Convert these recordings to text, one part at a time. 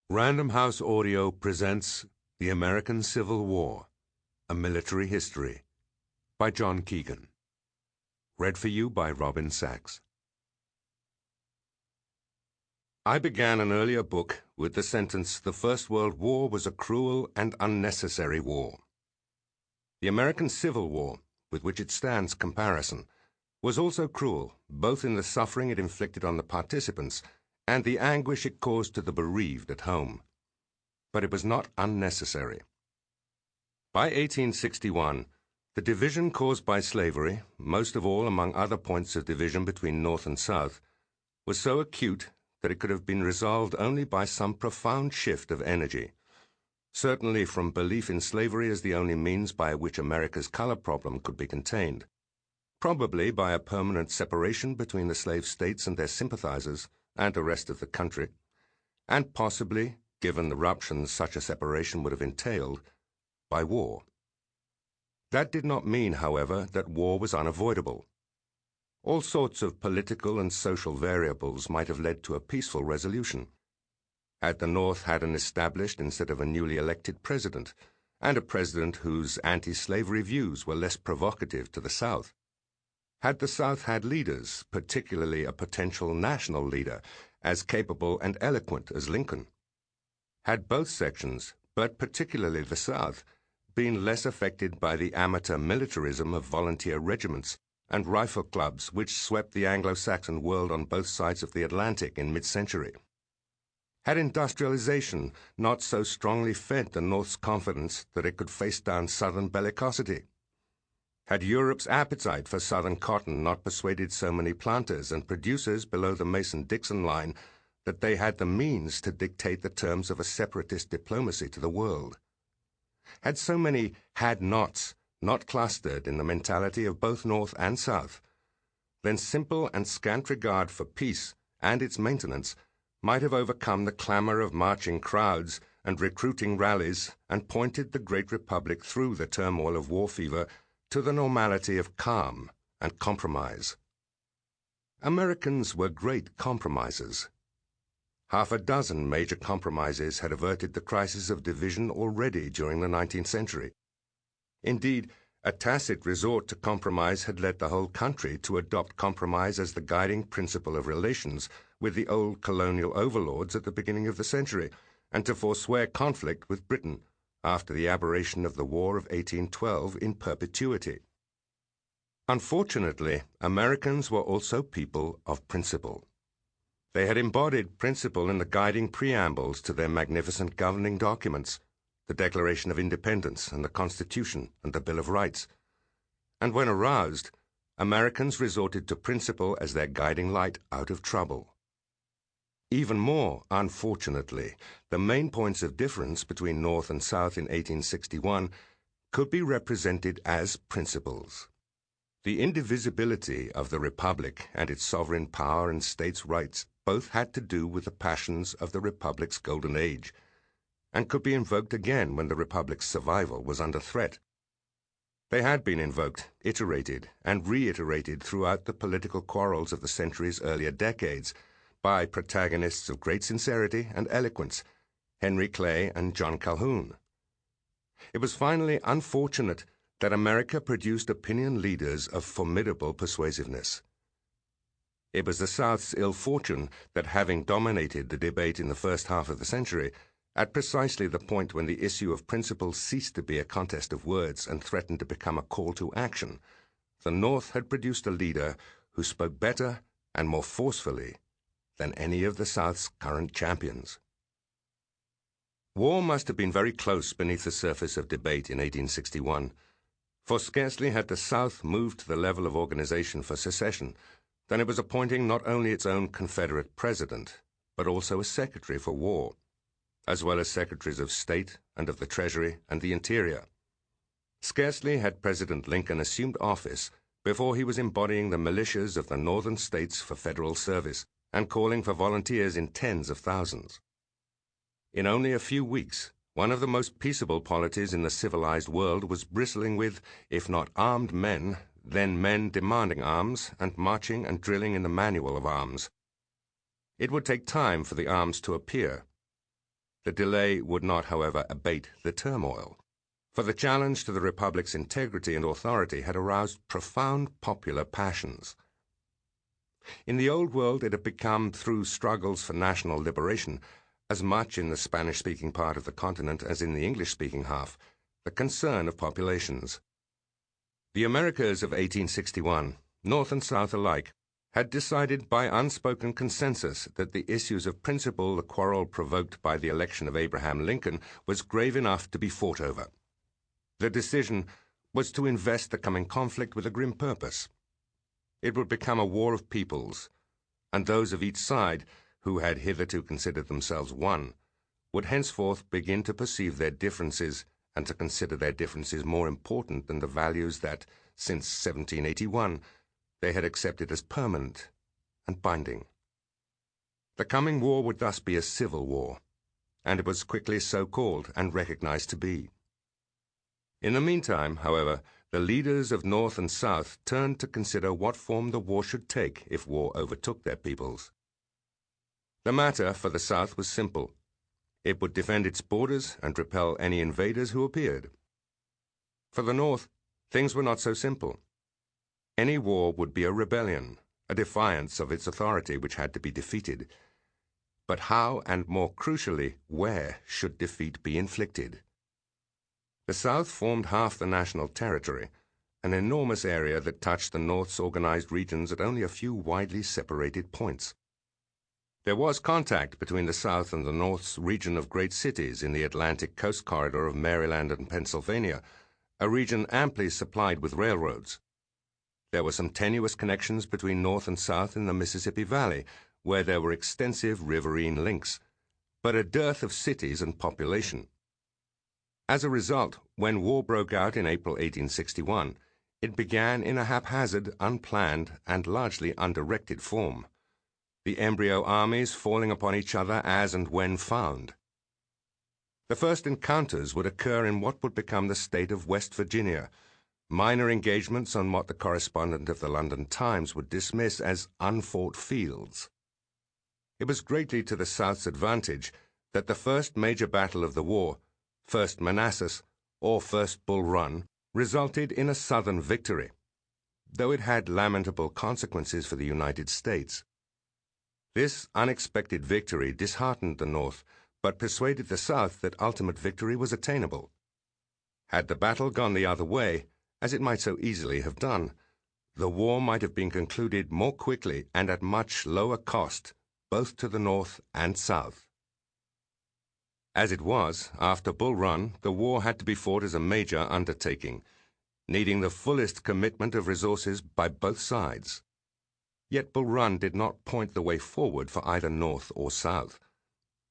Random House Audio presents The American Civil War, A Military History by John Keegan. Read for you by Robin Sachs. I began an earlier book with the sentence, "The First World War was a cruel and unnecessary war." The American Civil War, with which it stands comparison, was also cruel, both in the suffering it inflicted on the participants and the anguish it caused to the bereaved at home. But it was not unnecessary. By 1861, the division caused by slavery, most of all among other points of division between North and South, was so acute that it could have been resolved only by some profound shift of energy, certainly from belief in slavery as the only means by which America's color problem could be contained, probably by a permanent separation between the slave states and their sympathizers and the rest of the country, and possibly, given the ruptions such a separation would have entailed, by war. That did not mean, however, that war was unavoidable. All sorts of political and social variables might have led to a peaceful resolution. Had the North had an established instead of a newly elected president, and a president whose anti-slavery views were less provocative to the South? Had the South had leaders, particularly a potential national leader, as capable and eloquent as Lincoln? Had both sections, but particularly the South, been less affected by the amateur militarism of volunteer regiments and rifle clubs which swept the Anglo-Saxon world on both sides of the Atlantic in mid-century? Had industrialization not so strongly fed the North's confidence that it could face down Southern bellicosity? Had Europe's appetite for Southern cotton not persuaded so many planters and producers below the Mason-Dixon line that they had the means to dictate the terms of a separatist diplomacy to the world? Had so many had-nots not clustered in the mentality of both North and South, then simple and scant regard for peace and its maintenance might have overcome the clamor of marching crowds and recruiting rallies and pointed the great republic through the turmoil of war fever to the normality of calm and compromise. Americans were great compromisers. Half a dozen major compromises had averted the crisis of division already during the 19th century. Indeed, a tacit resort to compromise had led the whole country to adopt compromise as the guiding principle of relations with the old colonial overlords at the beginning of the century, and to forswear conflict with Britain after the aberration of the War of 1812 in perpetuity. Unfortunately, Americans were also people of principle. They had embodied principle in the guiding preambles to their magnificent governing documents, the Declaration of Independence and the Constitution and the Bill of Rights. And when aroused, Americans resorted to principle as their guiding light out of trouble. Even more, unfortunately, the main points of difference between North and South in 1861 could be represented as principles. The indivisibility of the Republic and its sovereign power and states' rights both had to do with the passions of the Republic's golden age, and could be invoked again when the Republic's survival was under threat. They had been invoked, iterated, and reiterated throughout the political quarrels of the century's earlier decades by protagonists of great sincerity and eloquence, Henry Clay and John Calhoun. It was finally unfortunate that America produced opinion leaders of formidable persuasiveness. It was the South's ill fortune that, having dominated the debate in the first half of the century, at precisely the point when the issue of principle ceased to be a contest of words and threatened to become a call to action, the North had produced a leader who spoke better and more forcefully than any of the South's current champions. War must have been very close beneath the surface of debate in 1861, for scarcely had the South moved to the level of organization for secession than it was appointing not only its own Confederate president, but also a secretary for war, as well as secretaries of state and of the Treasury and the Interior. Scarcely had President Lincoln assumed office before he was embodying the militias of the northern states for federal service and calling for volunteers in tens of thousands. In only a few weeks, one of the most peaceable polities in the civilized world was bristling with, if not armed men, then men demanding arms and marching and drilling in the manual of arms. It would take time for the arms to appear. The delay would not, however, abate the turmoil, for the challenge to the Republic's integrity and authority had aroused profound popular passions. In the Old World, it had become, through struggles for national liberation, as much in the Spanish-speaking part of the continent as in the English-speaking half, the concern of populations. The Americas of 1861, North and South alike, had decided by unspoken consensus that the issues of principle the quarrel provoked by the election of Abraham Lincoln was grave enough to be fought over. The decision was to invest the coming conflict with a grim purpose. It would become a war of peoples, and those of each side, who had hitherto considered themselves one, would henceforth begin to perceive their differences and to consider their differences more important than the values that, since 1781, they had accepted as permanent and binding. The coming war would thus be a civil war, and it was quickly so called and recognized to be. In the meantime, however, the leaders of North and South turned to consider what form the war should take if war overtook their peoples. The matter for the South was simple. It would defend its borders and repel any invaders who appeared. For the North, things were not so simple. Any war would be a rebellion, a defiance of its authority which had to be defeated. But how, and more crucially, where should defeat be inflicted? The South formed half the national territory, an enormous area that touched the North's organized regions at only a few widely separated points. There was contact between the South and the North's region of great cities in the Atlantic coast corridor of Maryland and Pennsylvania, a region amply supplied with railroads. There were some tenuous connections between North and South in the Mississippi Valley, where there were extensive riverine links, but a dearth of cities and population. As a result, when war broke out in April 1861, it began in a haphazard, unplanned, and largely undirected form, the embryo armies falling upon each other as and when found. The first encounters would occur in what would become the state of West Virginia, minor engagements on what the correspondent of the London Times would dismiss as unfought fields. It was greatly to the South's advantage that the first major battle of the war, First Manassas, or First Bull Run, resulted in a Southern victory, though it had lamentable consequences for the United States. This unexpected victory disheartened the North, but persuaded the South that ultimate victory was attainable. Had the battle gone the other way, as it might so easily have done, the war might have been concluded more quickly and at much lower cost, both to the North and South. As it was, after Bull Run, the war had to be fought as a major undertaking, needing the fullest commitment of resources by both sides. Yet Bull Run did not point the way forward for either North or South.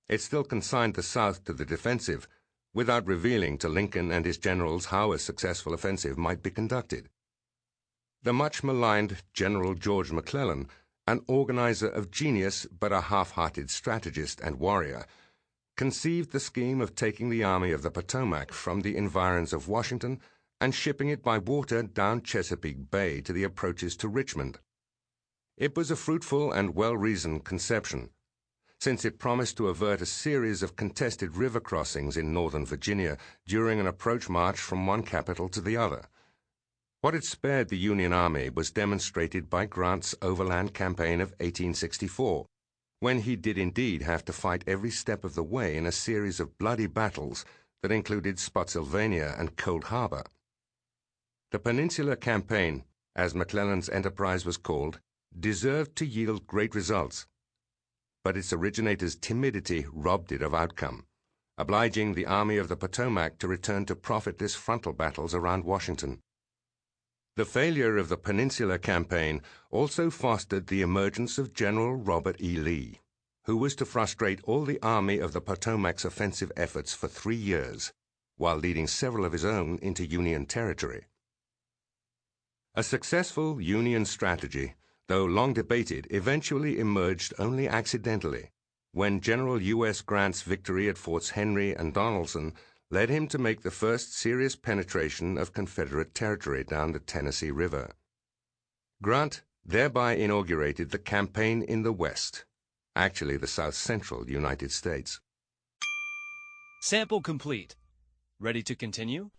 It still consigned the South to the defensive, without revealing to Lincoln and his generals how a successful offensive might be conducted. The much-maligned General George McClellan, an organizer of genius but a half-hearted strategist and warrior, conceived the scheme of taking the Army of the Potomac from the environs of Washington and shipping it by water down Chesapeake Bay to the approaches to Richmond. It was a fruitful and well-reasoned conception, since it promised to avert a series of contested river crossings in northern Virginia during an approach march from one capital to the other. What it spared the Union Army was demonstrated by Grant's overland campaign of 1864, when he did indeed have to fight every step of the way in a series of bloody battles that included Spotsylvania and Cold Harbor. The Peninsular Campaign, as McClellan's enterprise was called, deserved to yield great results, but its originator's timidity robbed it of outcome, obliging the Army of the Potomac to return to profitless frontal battles around Washington. The failure of the Peninsular Campaign also fostered the emergence of General Robert E. Lee, who was to frustrate all the Army of the Potomac's offensive efforts for 3 years, while leading several of his own into Union territory. A successful Union strategy, though long debated, eventually emerged only accidentally, when General U.S. Grant's victory at Forts Henry and Donelson led him to make the first serious penetration of Confederate territory down the Tennessee River. Grant thereby inaugurated the campaign in the West, actually the South Central United States. Sample complete. Ready to continue?